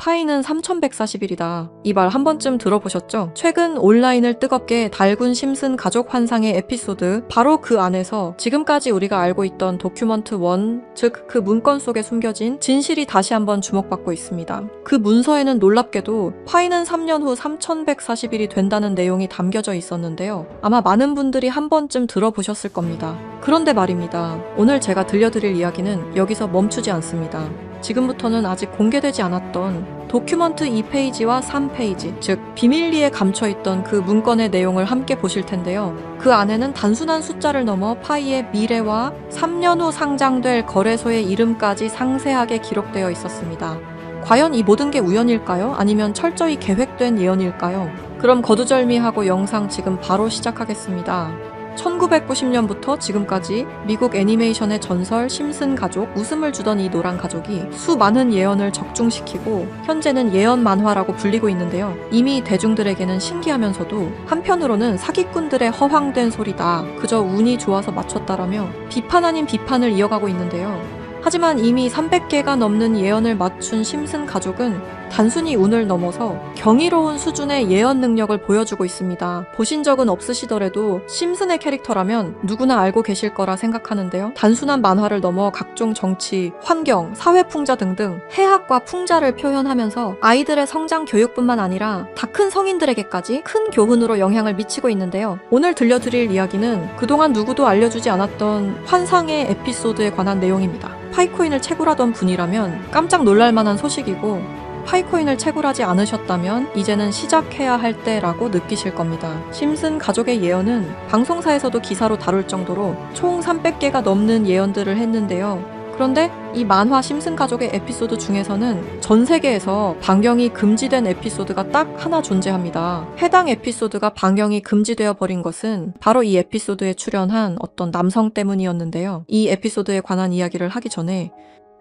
파이는 3140일이다. 이 말 한 번쯤 들어보셨죠? 최근 온라인을 뜨겁게 달군 심슨 가족 환상의 에피소드, 바로 그 안에서 지금까지 우리가 알고 있던 도큐먼트 1, 즉 그 문건 속에 숨겨진 진실이 다시 한번 주목받고 있습니다. 그 문서에는 놀랍게도 파이는 3년 후 3140일이 된다는 내용이 담겨져 있었는데요. 아마 많은 분들이 한 번쯤 들어보셨을 겁니다. 그런데 말입니다. 오늘 제가 들려드릴 이야기는 여기서 멈추지 않습니다. 지금부터는 아직 공개되지 않았던 도큐먼트 2페이지와 3페이지, 즉 비밀리에 감춰있던 그 문건의 내용을 함께 보실 텐데요. 그 안에는 단순한 숫자를 넘어 파이의 미래와 3년 후 상장될 거래소의 이름까지 상세하게 기록되어 있었습니다. 과연 이 모든 게 우연일까요? 아니면 철저히 계획된 예언일까요? 그럼 거두절미하고 영상 지금 바로 시작하겠습니다. 1990년부터 지금까지 미국 애니메이션의 전설 심슨 가족, 웃음을 주던 이 노란 가족이 수많은 예언을 적중시키고 현재는 예언 만화라고 불리고 있는데요. 이미 대중들에게는 신기하면서도 한편으로는 사기꾼들의 허황된 소리다, 그저 운이 좋아서 맞췄다라며 비판 아닌 비판을 이어가고 있는데요. 하지만 이미 300개가 넘는 예언을 맞춘 심슨 가족은 단순히 운을 넘어서 경이로운 수준의 예언 능력을 보여주고 있습니다. 보신 적은 없으시더라도 심슨의 캐릭터라면 누구나 알고 계실 거라 생각하는데요. 단순한 만화를 넘어 각종 정치, 환경, 사회 풍자 등등 해학과 풍자를 표현하면서 아이들의 성장 교육뿐만 아니라 다 큰 성인들에게까지 큰 교훈으로 영향을 미치고 있는데요. 오늘 들려드릴 이야기는 그동안 누구도 알려주지 않았던 환상의 에피소드에 관한 내용입니다. 파이코인을 채굴하던 분이라면 깜짝 놀랄만한 소식이고, 파이코인을 채굴하지 않으셨다면 이제는 시작해야 할 때라고 느끼실 겁니다. 심슨 가족의 예언은 방송사에서도 기사로 다룰 정도로 총 300개가 넘는 예언들을 했는데요. 그런데 이 만화 심슨 가족의 에피소드 중에서는 전 세계에서 방영이 금지된 에피소드가 딱 하나 존재합니다. 해당 에피소드가 방영이 금지되어 버린 것은 바로 이 에피소드에 출연한 어떤 남성 때문이었는데요. 이 에피소드에 관한 이야기를 하기 전에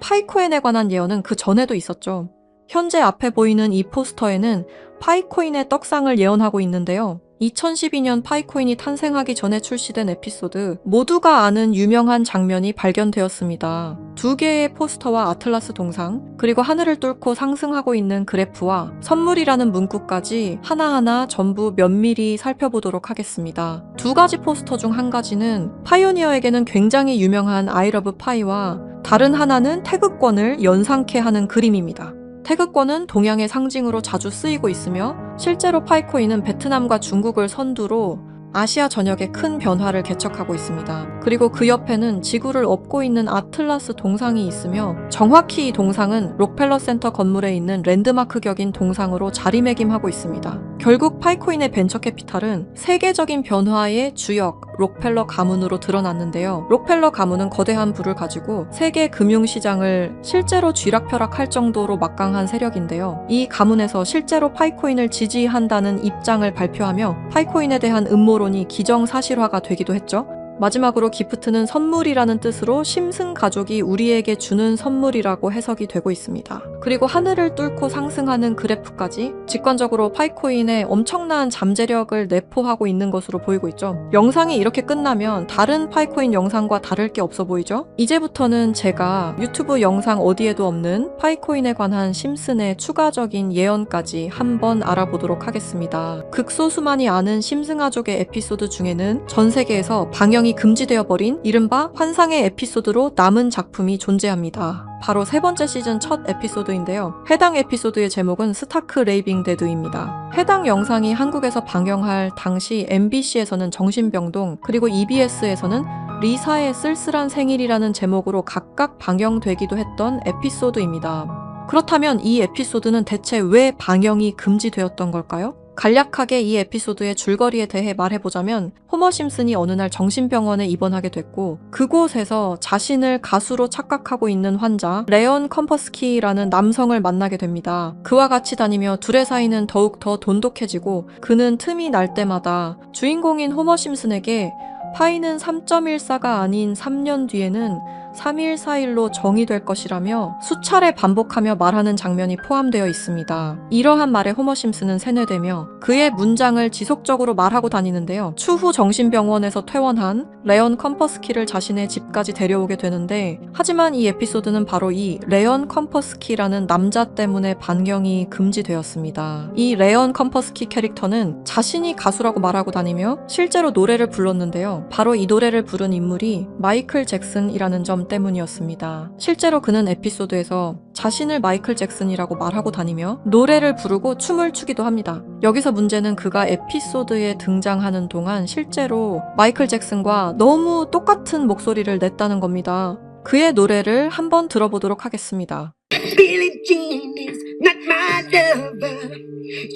파이코인에 관한 예언은 그 전에도 있었죠. 현재 앞에 보이는 이 포스터에는 파이코인의 떡상을 예언하고 있는데요. 2012년 파이코인이 탄생하기 전에 출시된 에피소드, 모두가 아는 유명한 장면이 발견되었습니다. 2개의 포스터와 아틀라스 동상, 그리고 하늘을 뚫고 상승하고 있는 그래프와 선물이라는 문구까지 하나하나 전부 면밀히 살펴보도록 하겠습니다. 2가지 포스터 중 한 가지는 파이오니어에게는 굉장히 유명한 I love 파이와 다른 하나는 태극권을 연상케 하는 그림입니다. 태극권은 동양의 상징으로 자주 쓰이고 있으며 실제로 파이코인은 베트남과 중국을 선두로 아시아 전역에 큰 변화를 개척하고 있습니다. 그리고 그 옆에는 지구를 업고 있는 아틀라스 동상이 있으며 정확히 이 동상은 록펠러 센터 건물에 있는 랜드마크 격인 동상으로 자리매김하고 있습니다. 결국 파이코인의 벤처 캐피탈은 세계적인 변화의 주역 록펠러 가문으로 드러났는데요. 록펠러 가문은 거대한 부를 가지고 세계 금융시장을 실제로 쥐락펴락할 정도로 막강한 세력인데요. 이 가문에서 실제로 파이코인을 지지한다는 입장을 발표하며 파이코인에 대한 음모론이 기정사실화가 되기도 했죠. 마지막으로 기프트는 선물이라는 뜻으로 심슨 가족이 우리에게 주는 선물이라고 해석이 되고 있습니다. 그리고 하늘을 뚫고 상승하는 그래프까지 직관적으로 파이코인의 엄청난 잠재력을 내포하고 있는 것으로 보이고 있죠. 영상이 이렇게 끝나면 다른 파이코인 영상과 다를 게 없어 보이죠? 이제부터는 제가 유튜브 영상 어디에도 없는 파이코인에 관한 심슨의 추가적인 예언까지 한번 알아보도록 하겠습니다. 극소수만이 아는 심슨 가족의 에피소드 중에는 전 세계에서 방영이 금지되어 버린 이른바 환상의 에피소드로 남은 작품이 존재합니다. 바로 3번째 시즌 첫 에피소드인데요. 해당 에피소드의 제목은 스타크 레이빙 데드입니다. 해당 영상이 한국에서 방영할 당시 MBC에서는 정신병동, 그리고 EBS에서는 리사의 쓸쓸한 생일이라는 제목으로 각각 방영되기도 했던 에피소드입니다. 그렇다면 이 에피소드는 대체 왜 방영이 금지되었던 걸까요? 간략하게 이 에피소드의 줄거리에 대해 말해보자면, 호머 심슨이 어느 날 정신병원에 입원하게 됐고 그곳에서 자신을 가수로 착각하고 있는 환자 레온 컴퍼스키라는 남성을 만나게 됩니다. 그와 같이 다니며 둘의 사이는 더욱 더 돈독해지고 그는 틈이 날 때마다 주인공인 호머 심슨에게 파이는 3.14가 아닌 3년 뒤에는 3141로 정의될 것이라며 수차례 반복하며 말하는 장면이 포함되어 있습니다. 이러한 말에 호머 심슨은 세뇌되며 그의 문장을 지속적으로 말하고 다니는데요. 추후 정신병원에서 퇴원한 레온 컴퍼스키를 자신의 집까지 데려오게 되는데, 하지만 이 에피소드는 바로 이 레온 컴퍼스키라는 남자 때문에 반경이 금지되었습니다. 이 레온 컴퍼스키 캐릭터는 자신이 가수라고 말하고 다니며 실제로 노래를 불렀는데요. 바로 이 노래를 부른 인물이 마이클 잭슨이라는 점 때문이었습니다. 실제로 그는 에피소드에서 자신을 마이클 잭슨이라고 말하고 다니며 노래를 부르고 춤을 추기도 합니다. 여기서 문제는 그가 에피소드에 등장하는 동안 실제로 마이클 잭슨과 너무 똑같은 목소리를 냈다는 겁니다. 그의 노래를 한번 들어보도록 하겠습니다. Billie Jean is not my lover.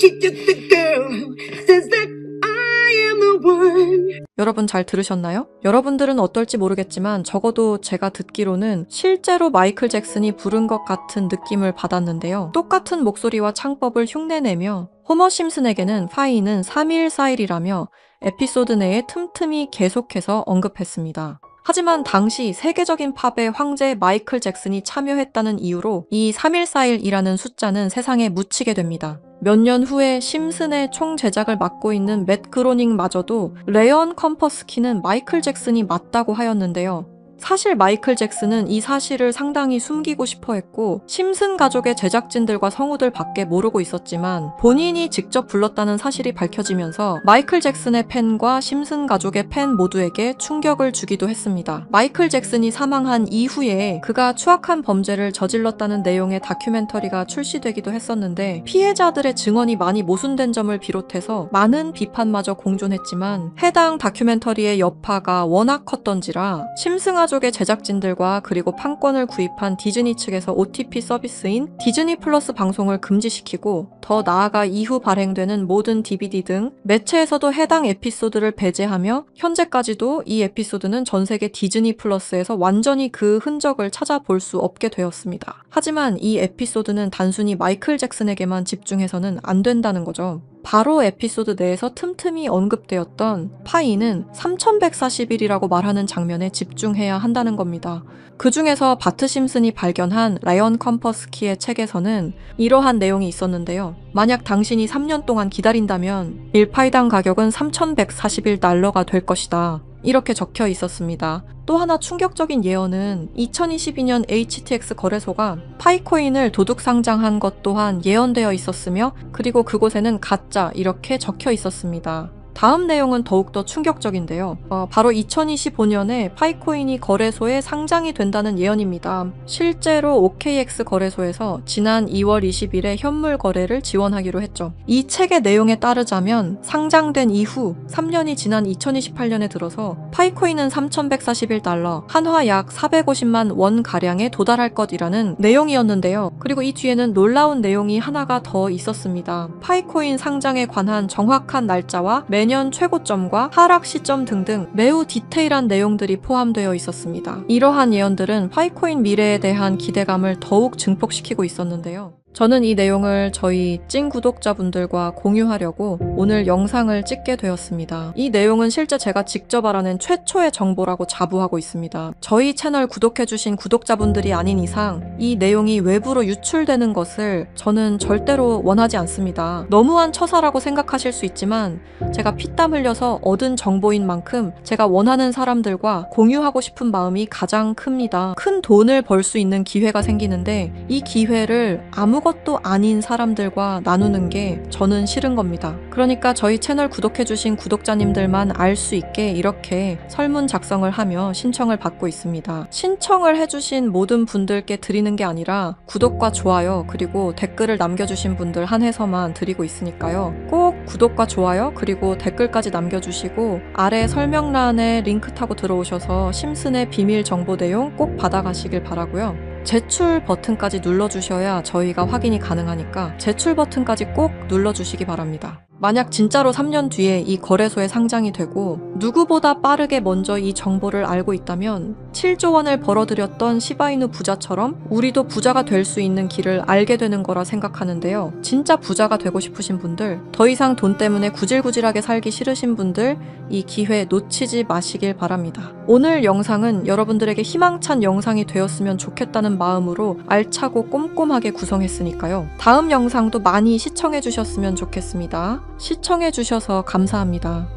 She's just a girl who says that I am the one. 여러분 잘 들으셨나요? 여러분들은 어떨지 모르겠지만 적어도 제가 듣기로는 실제로 마이클 잭슨이 부른 것 같은 느낌을 받았는데요. 똑같은 목소리와 창법을 흉내내며 호머 심슨에게는 파이는 3141이라며 에피소드 내에 틈틈이 계속해서 언급했습니다. 하지만 당시 세계적인 팝의 황제 마이클 잭슨이 참여했다는 이유로 이 3141이라는 숫자는 세상에 묻히게 됩니다. 몇 년 후에 심슨의 총 제작을 맡고 있는 맷 그로닝마저도 레온 컴퍼스키는 마이클 잭슨이 맞다고 하였는데요. 사실 마이클 잭슨은 이 사실을 상당히 숨기고 싶어 했고 심슨 가족의 제작진들과 성우들 밖에 모르고 있었지만 본인이 직접 불렀다는 사실이 밝혀지면서 마이클 잭슨의 팬과 심슨 가족의 팬 모두에게 충격을 주기도 했습니다. 마이클 잭슨이 사망한 이후에 그가 추악한 범죄를 저질렀다는 내용의 다큐멘터리가 출시되기도 했었는데 피해자들의 증언이 많이 모순된 점을 비롯해서 많은 비판마저 공존했지만 해당 다큐멘터리의 여파가 워낙 컸던지라 심슨 가족의 제작진들과 그리고 판권을 구입한 디즈니 측에서 OTP 서비스인 디즈니 플러스 방송을 금지시키고 더 나아가 이후 발행되는 모든 DVD 등 매체에서도 해당 에피소드를 배제하며 현재까지도 이 에피소드는 전 세계 디즈니 플러스에서 완전히 그 흔적을 찾아볼 수 없게 되었습니다. 하지만 이 에피소드는 단순히 마이클 잭슨에게만 집중해서는 안 된다는 거죠. 바로 에피소드 내에서 틈틈이 언급되었던 파이는 3141이라고 말하는 장면에 집중해야 한다는 겁니다. 그 중에서 바트 심슨이 발견한 레온 컴퍼스키의 책에서는 이러한 내용이 있었는데요. 만약 당신이 3년 동안 기다린다면 1파이당 가격은 3141달러가 될 것이다. 이렇게 적혀 있었습니다. 또 하나 충격적인 예언은 2022년 HTX 거래소가 파이코인을 도둑 상장한 것 또한 예언되어 있었으며 그리고 그곳에는 가짜 이렇게 적혀 있었습니다. 다음 내용은 더욱더 충격적인데요. 바로 2025년에 파이코인이 거래소에 상장이 된다는 예언입니다. 실제로 OKX 거래소에서 지난 2월 20일에 현물 거래를 지원하기로 했죠. 이 책의 내용에 따르자면 상장된 이후 3년이 지난 2028년에 들어서 파이코인은 3141달러, 한화 약 450만 원 가량에 도달할 것이라는 내용이었는데요. 그리고 이 뒤에는 놀라운 내용이 하나가 더 있었습니다. 파이코인 상장에 관한 정확한 날짜와 매년 최고점과 하락 시점 등등 매우 디테일한 내용들이 포함되어 있었습니다. 이러한 예언들은 파이코인 미래에 대한 기대감을 더욱 증폭시키고 있었는데요. 저는 이 내용을 저희 찐 구독자분들과 공유하려고 오늘 영상을 찍게 되었습니다. 이 내용은 실제 제가 직접 알아낸 최초의 정보라고 자부하고 있습니다. 저희 채널 구독해주신 구독자분들이 아닌 이상 이 내용이 외부로 유출되는 것을 저는 절대로 원하지 않습니다. 너무한 처사라고 생각하실 수 있지만 제가 피땀 흘려서 얻은 정보인 만큼 제가 원하는 사람들과 공유하고 싶은 마음이 가장 큽니다. 큰 돈을 벌 수 있는 기회가 생기는데 이 기회를 아무것도 아닌 사람들과 나누는 게 저는 싫은 겁니다. 그러니까 저희 채널 구독해주신 구독자님들만 알 수 있게 이렇게 설문 작성을 하며 신청을 받고 있습니다. 신청을 해주신 모든 분들께 드리는 게 아니라 구독과 좋아요 그리고 댓글을 남겨주신 분들 한해서만 드리고 있으니까요. 꼭 구독과 좋아요 그리고 댓글까지 남겨주시고 아래 설명란에 링크 타고 들어오셔서 심슨의 비밀 정보 내용 꼭 받아가시길 바라고요. 제출 버튼까지 눌러주셔야 저희가 확인이 가능하니까 제출 버튼까지 꼭 눌러주시기 바랍니다. 만약 진짜로 3년 뒤에 이 거래소에 상장이 되고 누구보다 빠르게 먼저 이 정보를 알고 있다면 7조 원을 벌어들였던 시바이누 부자처럼 우리도 부자가 될 수 있는 길을 알게 되는 거라 생각하는데요. 진짜 부자가 되고 싶으신 분들, 더 이상 돈 때문에 구질구질하게 살기 싫으신 분들, 이 기회 놓치지 마시길 바랍니다. 오늘 영상은 여러분들에게 희망찬 영상이 되었으면 좋겠다는 마음으로 알차고 꼼꼼하게 구성했으니까요. 다음 영상도 많이 시청해 주셨으면 좋겠습니다. 시청해 주셔서 감사합니다.